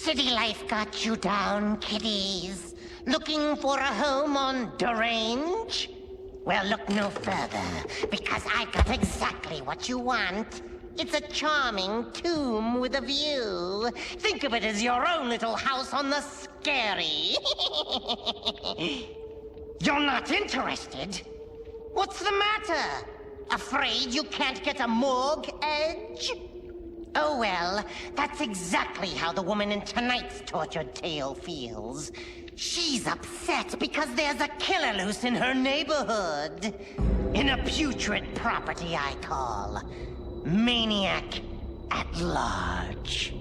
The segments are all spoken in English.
City life got you down, kiddies. Looking for a home on Derange? Well, look no further, because I got exactly what you want. It's a charming tomb with a view. Think of it as your own little house on the scary. You're not interested? What's the matter? Afraid you can't get a morgue edge? Oh well, that's exactly how the woman in tonight's tortured tale feels. She's upset because there's a killer loose in her neighborhood. In a putrid property I call Maniac at Large.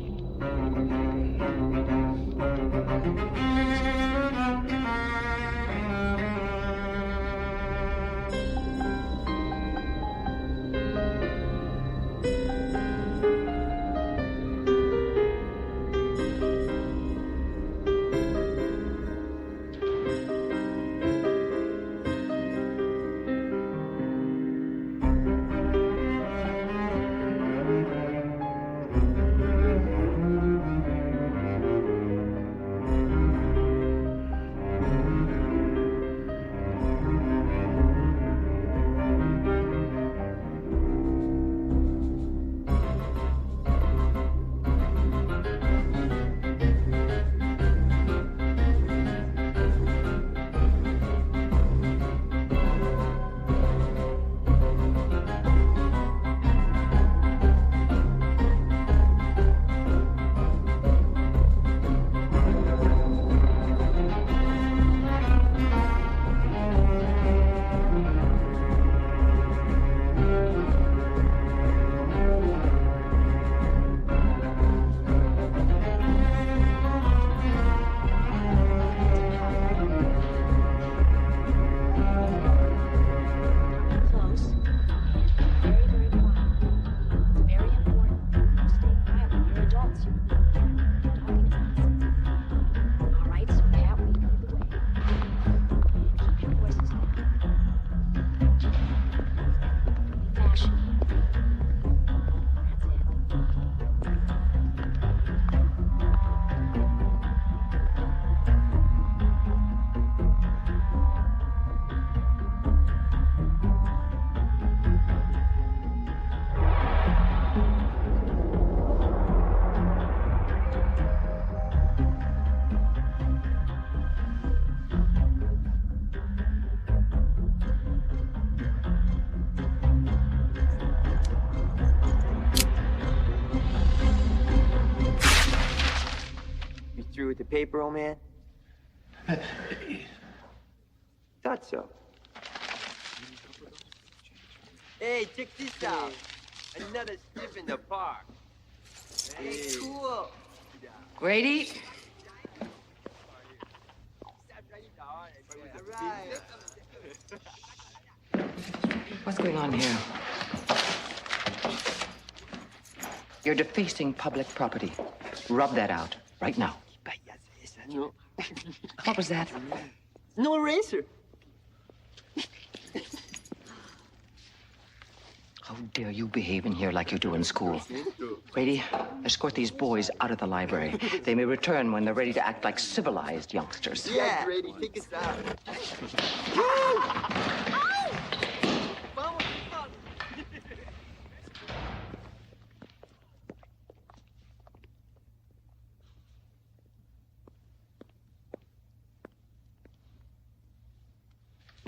With the paper, old man? Thought so. Hey, check this out. Another stiff in the park. Hey, cool. Grady? What's going on here? You're defacing public property. Rub that out right now. No. What was that? No eraser. How dare you behave in here like you do in school? Grady, escort these boys out of the library. They may return when they're ready to act like civilized youngsters. Yeah, Grady, take us out.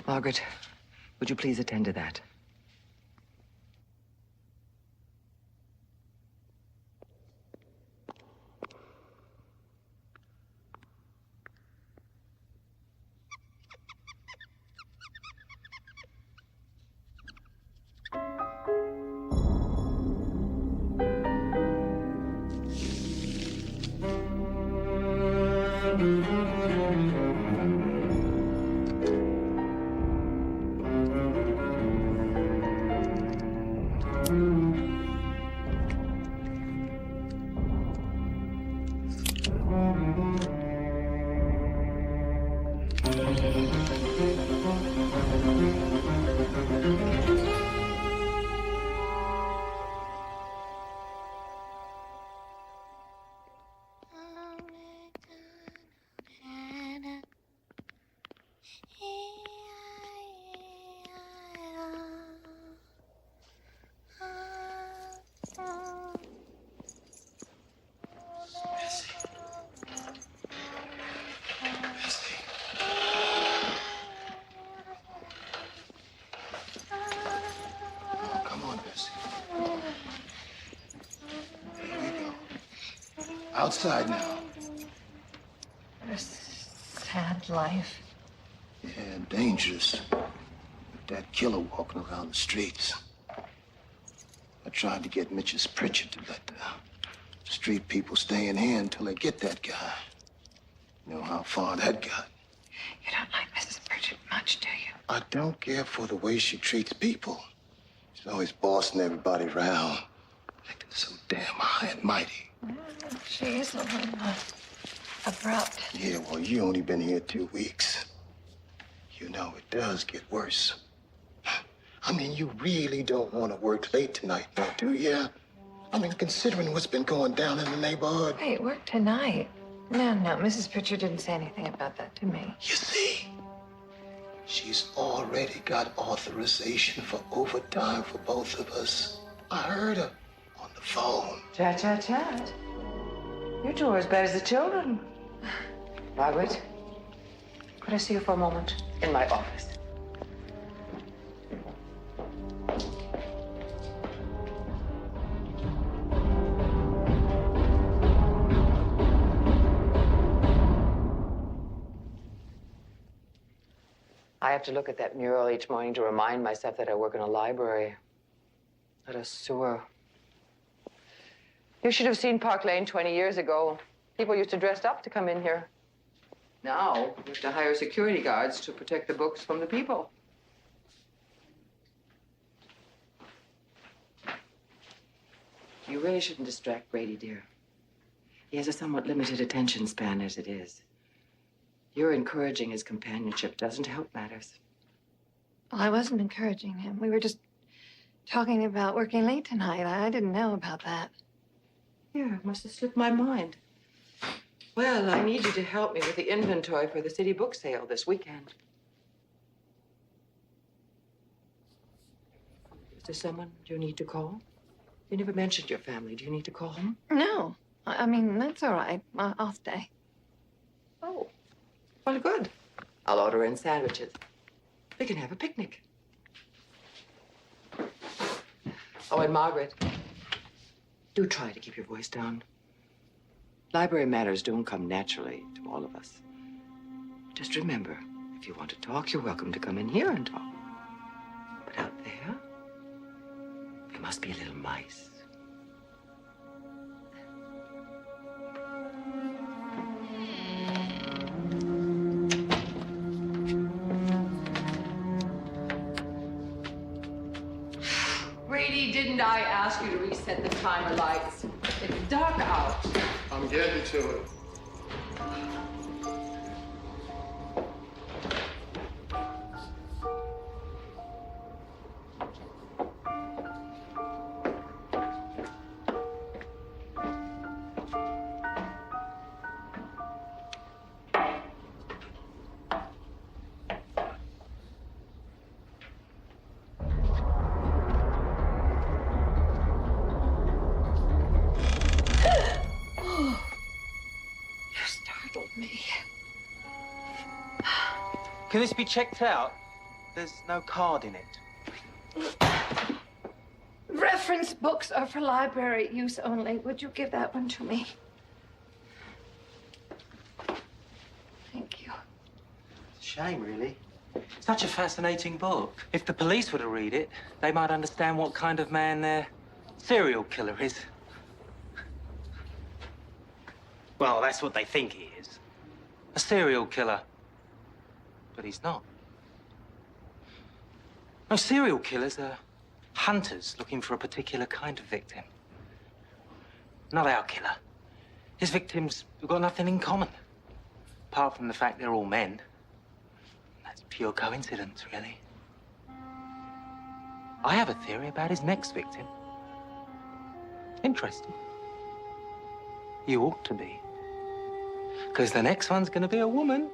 Margaret, would you please attend to that? Outside now. What a sad life. Yeah, dangerous. With that killer walking around the streets. I tried to get Mrs. Pritchard to let the street people stay in here until they get that guy. You know how far that got. You don't like Mrs. Pritchard much, do you? I don't care for the way she treats people. She's always bossing everybody around. Acting so damn high and mighty. She is a little abrupt. Yeah, well, you only been here 2 weeks. You know, it does get worse. I mean, you really don't want to work late tonight, now, do you? I mean, considering what's been going down in the neighborhood. Wait, work tonight? No, Mrs. Pritchard didn't say anything about that to me. You see, she's already got authorization for overtime for both of us. I heard her on the phone. Chat. You two are as bad as the children. Margaret, could I see you for a moment in my office? I have to look at that mural each morning to remind myself that I work in a library, not a sewer. You should have seen Park Lane 20 years ago. People used to dress up to come in here. Now, we have to hire security guards to protect the books from the people. You really shouldn't distract Brady, dear. He has a somewhat limited attention span as it is. Your encouraging his companionship doesn't help matters. Well, I wasn't encouraging him. We were just talking about working late tonight. I didn't know about that. Yeah, it must have slipped my mind. Well, I need you to help me with the inventory for the city book sale this weekend. Is there someone you need to call? You never mentioned your family. Do you need to call them? No. I mean, that's all right. I'll stay. Oh, well, good. I'll order in sandwiches. We can have a picnic. Oh, and Margaret, do try to keep your voice down. Library matters don't come naturally to all of us. Just remember, if you want to talk, you're welcome to come in here and talk. But out there, we must be little mice. Brady, didn't I ask you to reset the timer lights? It's dark out. I'm getting to it. Can this be checked out? There's no card in it. Reference books are for library use only. Would you give that one to me? Thank you. Shame, really. Such a fascinating book. If the police were to read it, they might understand what kind of man their serial killer is. Well, that's what they think he is. A serial killer. But he's not. No, serial killers are hunters looking for a particular kind of victim. Not our killer. His victims have got nothing in common. Apart from the fact they're all men. That's pure coincidence, really. I have a theory about his next victim. Interesting. You ought to be. Because the next one's going to be a woman.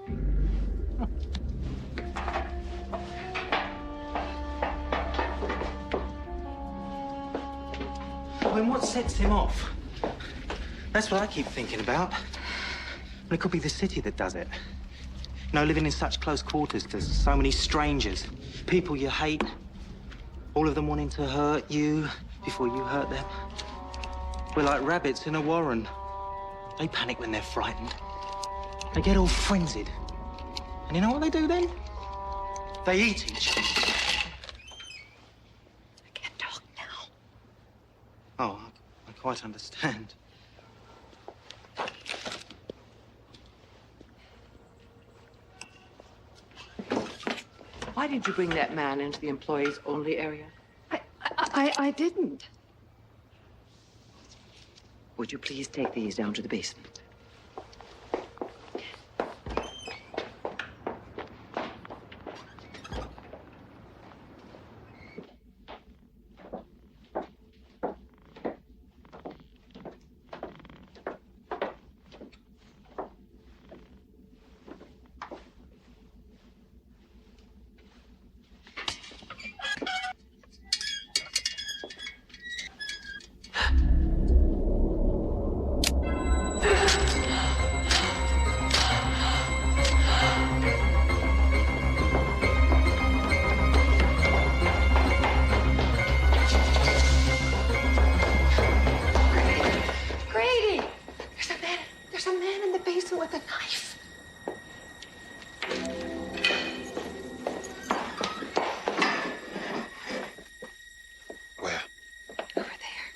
I mean, what sets him off? That's what I keep thinking about. Well, it could be the city that does it. You know, living in such close quarters to so many strangers, people you hate, all of them wanting to hurt you before you hurt them. We're like rabbits in a warren. They panic when they're frightened. They get all frenzied. And you know what they do then? They eat each other. I can't talk now. Oh, I quite understand. Why did you bring that man into the employees only area? I didn't. Would you please take these down to the basement? Grady! There's a man in the basement with a knife. Where? Over there.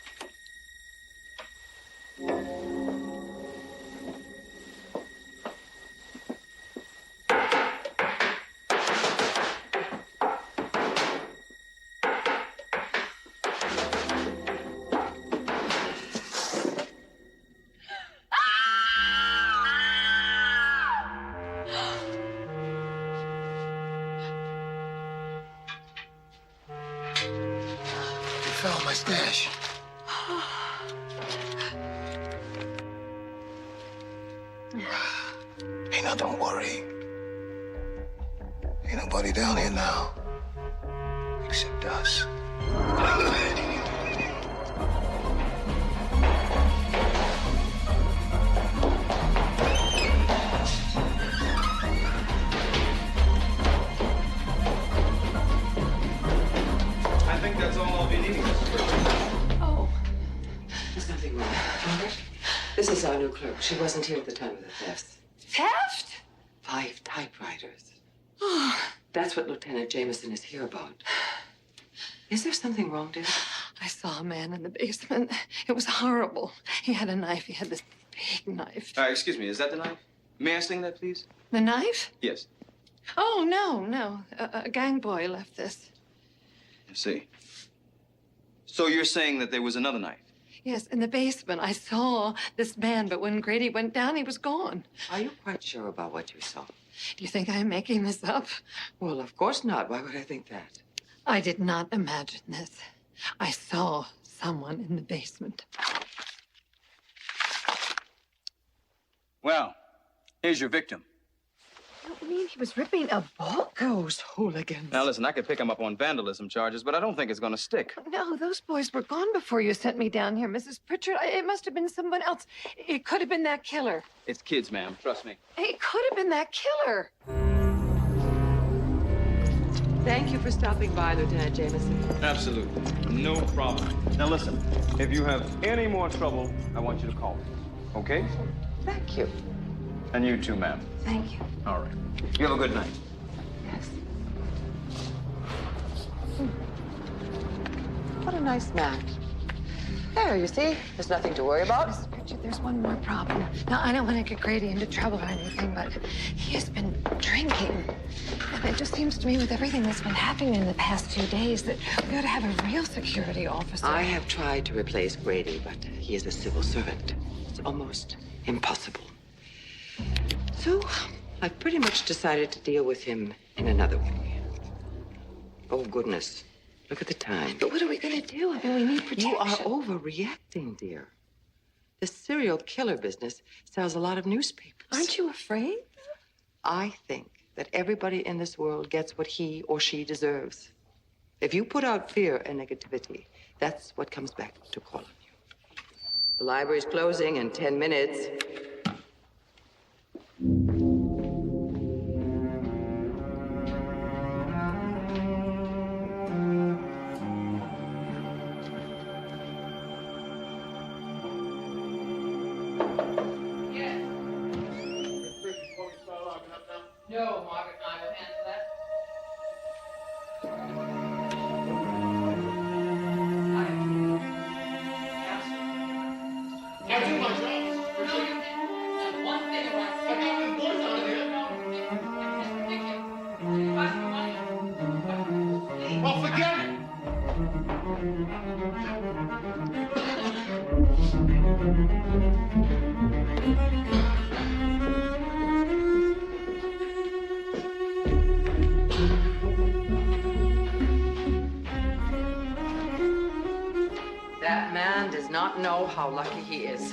They found my stash. Hey, now don't worry. Ain't nobody down here now. Except us. I think that's all I'll be needing, Mrs. Pritchard. Oh, There's nothing wrong. This is our new clerk. She wasn't here at the time of the thefts. theft? 5 typewriters. That's what Lieutenant Jameson is here about. Is there something wrong, dear? I saw a man in the basement. It was horrible. He had a knife. He had this big knife. Excuse me, is that the knife? May I sling that, please? The knife? Yes. Oh, no. A gang boy left this. I see. So you're saying that there was another knife? Yes, in the basement. I saw this man, but when Grady went down, he was gone. Are you quite sure about what you saw? Do you think I'm making this up? Well, of course not. Why would I think that? I did not imagine this. I saw someone in the basement. Well, here's your victim. You mean he was ripping a book? Those hooligans. Now, listen, I could pick him up on vandalism charges, but I don't think it's going to stick. No, those boys were gone before you sent me down here, Mrs. Pritchard. It must have been someone else. It could have been that killer. It's kids, ma'am. Trust me. It could have been that killer. Thank you for stopping by, Lieutenant Jameson. Absolutely. No problem. Now, listen, if you have any more trouble, I want you to call me. Okay? Thank you. And you too, ma'am. Thank you. All right. You have a good night. Yes. What a nice man. There, you see? There's nothing to worry about. Mrs. Pritchard, there's one more problem. Now, I don't want to get Grady into trouble or anything, but he has been drinking. And it just seems to me with everything that's been happening in the past few days that we ought to have a real security officer. I have tried to replace Grady, but he is a civil servant. It's almost impossible. So, I've pretty much decided to deal with him in another way. Oh, goodness. Look at the time. But what are we going to do? I mean, we need protection. You are overreacting, dear. The serial killer business sells a lot of newspapers. Aren't you afraid? I think that everybody in this world gets what he or she deserves. If you put out fear and negativity, that's what comes back to call on you. The library's closing in 10 minutes. That man does not know how lucky he is.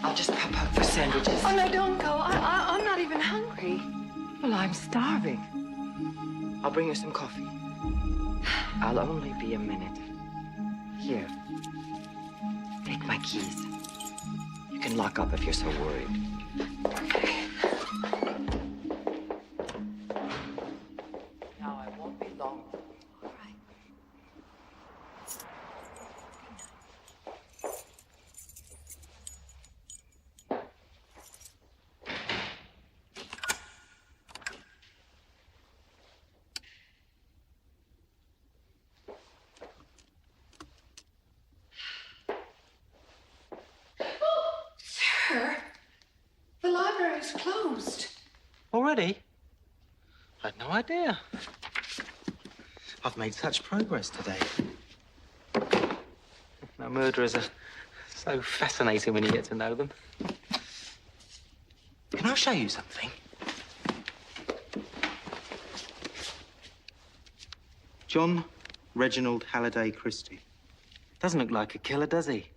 I'll just pop out for sandwiches. Oh, no, don't go. I'm not even hungry. Well, I'm starving. I'll bring you some coffee. I'll only be a minute. Here. Take my keys. You can lock up if you're so worried. Now, I won't be long. All right. Sir, the library's closed. Already? I had no idea. I've made such progress today. Now, murderers are so fascinating when you get to know them. Can I show you something? John Reginald Halliday Christie. Doesn't look like a killer, does he?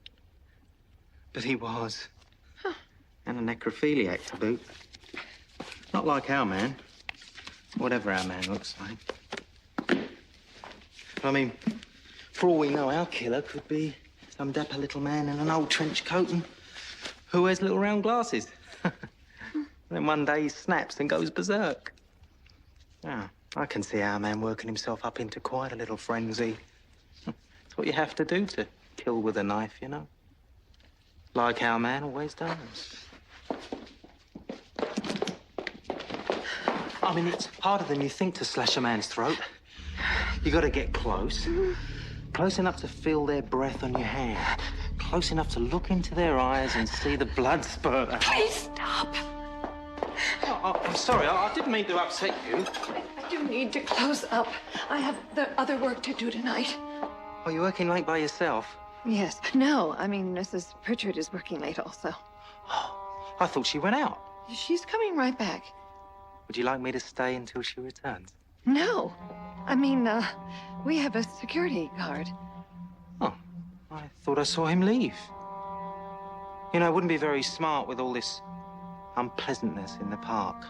But he was. Huh. And a necrophiliac to boot. Not like our man. Whatever our man looks like. I mean, for all we know, our killer could be some dapper little man in an old trench coat and who wears little round glasses. Then one day he snaps and goes berserk. Yeah, I can see our man working himself up into quite a little frenzy. It's what you have to do to kill with a knife, you know. Like our man always does. I mean, it's harder than you think to slash a man's throat. You got to get close. Close enough to feel their breath on your hand. Close enough to look into their eyes and see the blood spurt out. Please stop. Oh, I'm sorry. I didn't mean to upset you. I do need to close up. I have the other work to do tonight. Are you working late by yourself? Yes. No, I mean, Mrs. Pritchard is working late also. Oh, I thought she went out. She's coming right back. Would you like me to stay until she returns? No. I mean, we have a security guard. Oh, I thought I saw him leave. You know, it wouldn't be very smart with all this unpleasantness in the park.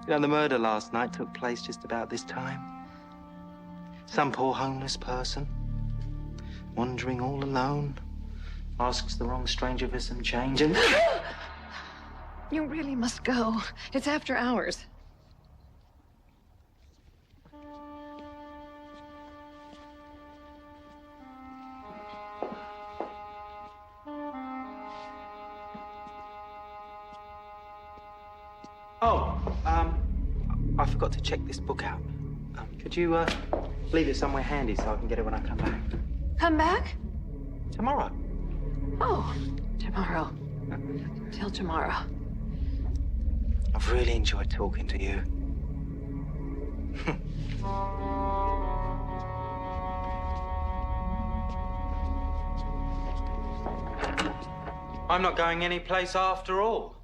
You know, the murder last night took place just about this time. Some poor homeless person, wandering all alone, asks the wrong stranger for some change and... You really must go. It's after hours. Oh, I forgot to check this book out. Could you, leave it somewhere handy so I can get it when I come back? Come back? Tomorrow. Oh, tomorrow. Till tomorrow. I've really enjoyed talking to you. I'm not going anyplace after all.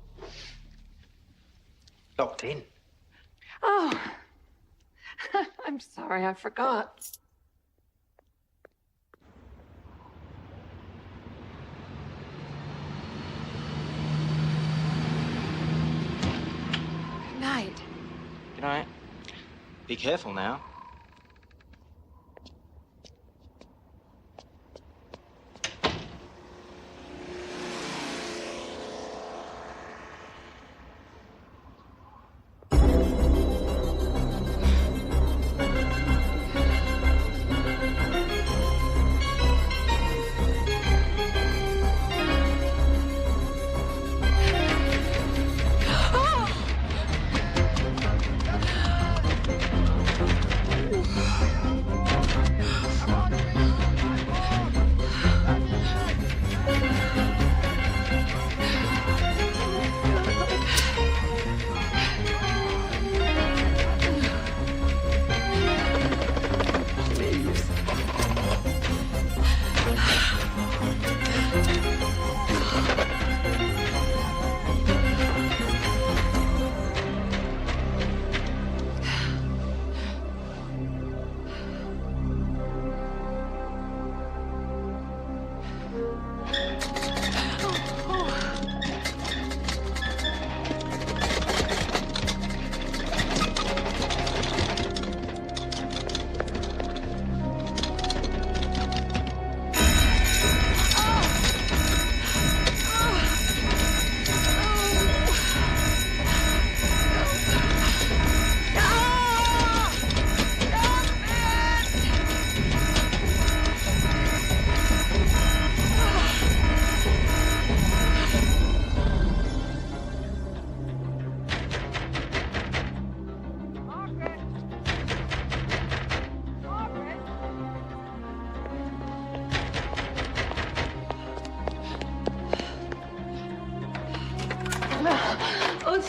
Locked in. Oh. I'm sorry, I forgot. Good night. Good night. Be careful now.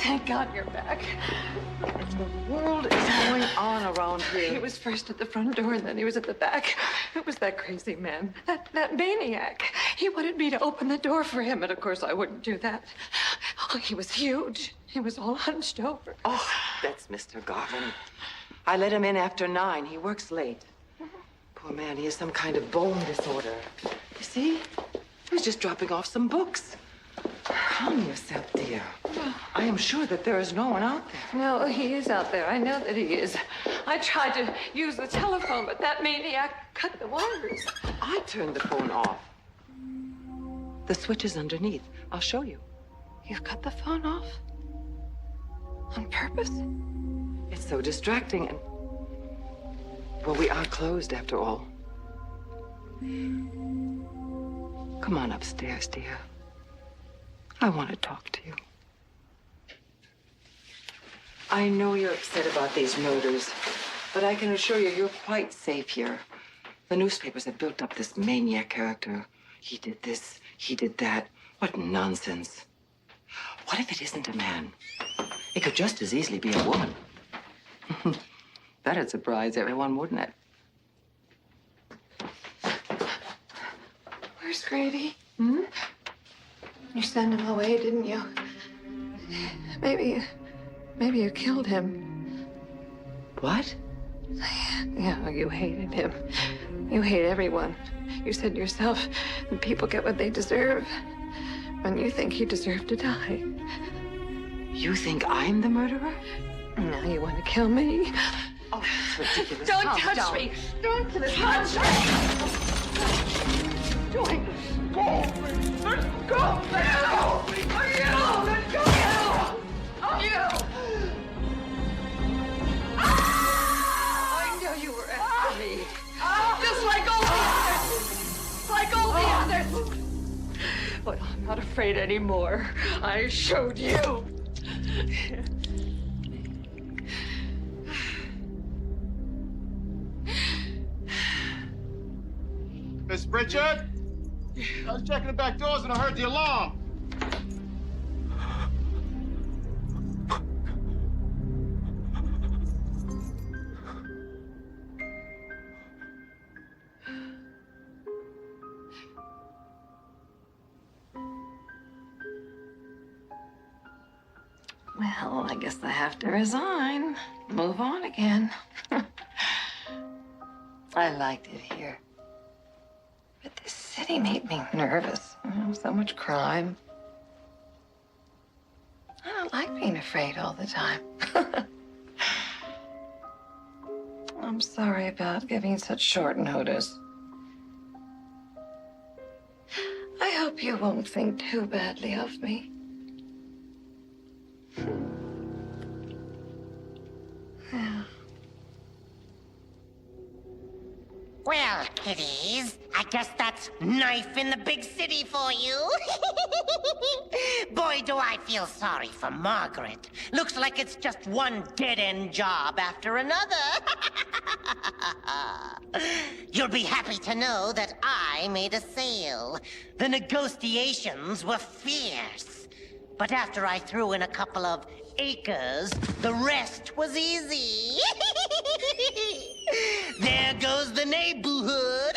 thank God you're back. What in the world is going on around He here? was first at the front door, and then he was at the back. It was that crazy man, that maniac. He wanted me to open the door for him, and of course I wouldn't do that. Oh, he was huge. He was all hunched over. Oh, that's Mr. Garvin. I let him in after 9. He works late. Poor man, he has some kind of bone disorder. You see? He was just dropping off some books. Calm yourself, dear. I am sure that there is no one out there. No, he is out there. I know that he is. I tried to use the telephone, but that maniac cut the wires. I turned the phone off. The switch is underneath. I'll show you. You cut the phone off? On purpose? It's so distracting and... Well, we are closed after all. Come on upstairs, dear. I want to talk to you. I know you're upset about these murders, but I can assure you you're quite safe here. The newspapers have built up this maniac character. He did this, he did that. What nonsense. What if it isn't a man? It could just as easily be a woman. That'd surprise everyone, wouldn't it? Where's Grady? Hmm? You sent him away, didn't you? Maybe you killed him. What? Yeah, you hated him. You hate everyone. You said yourself that people get what they deserve. And you think he deserved to die. You think I'm the murderer? Now you want to kill me? Oh, that's ridiculous. Don't Calm touch down. me! Don't touch me! Doing? Go! Let's go! Let go! I knew you were after me. Just like all the others. Like all the others. But I'm not afraid anymore. I showed you. Miss Pritchard? I was checking the back doors and I heard the alarm. Well, I guess I have to resign. Move on again. I liked it here. But this city made me nervous. So much crime. I don't like being afraid all the time. I'm sorry about giving such short notice. I hope you won't think too badly of me. Yeah. Well, kiddies, I guess that's knife in the big city for you. Boy, do I feel sorry for Margaret. Looks like it's just one dead-end job after another. You'll be happy to know that I made a sale. The negotiations were fierce. But after I threw in a couple of acres, the rest was easy. There goes the neighborhood.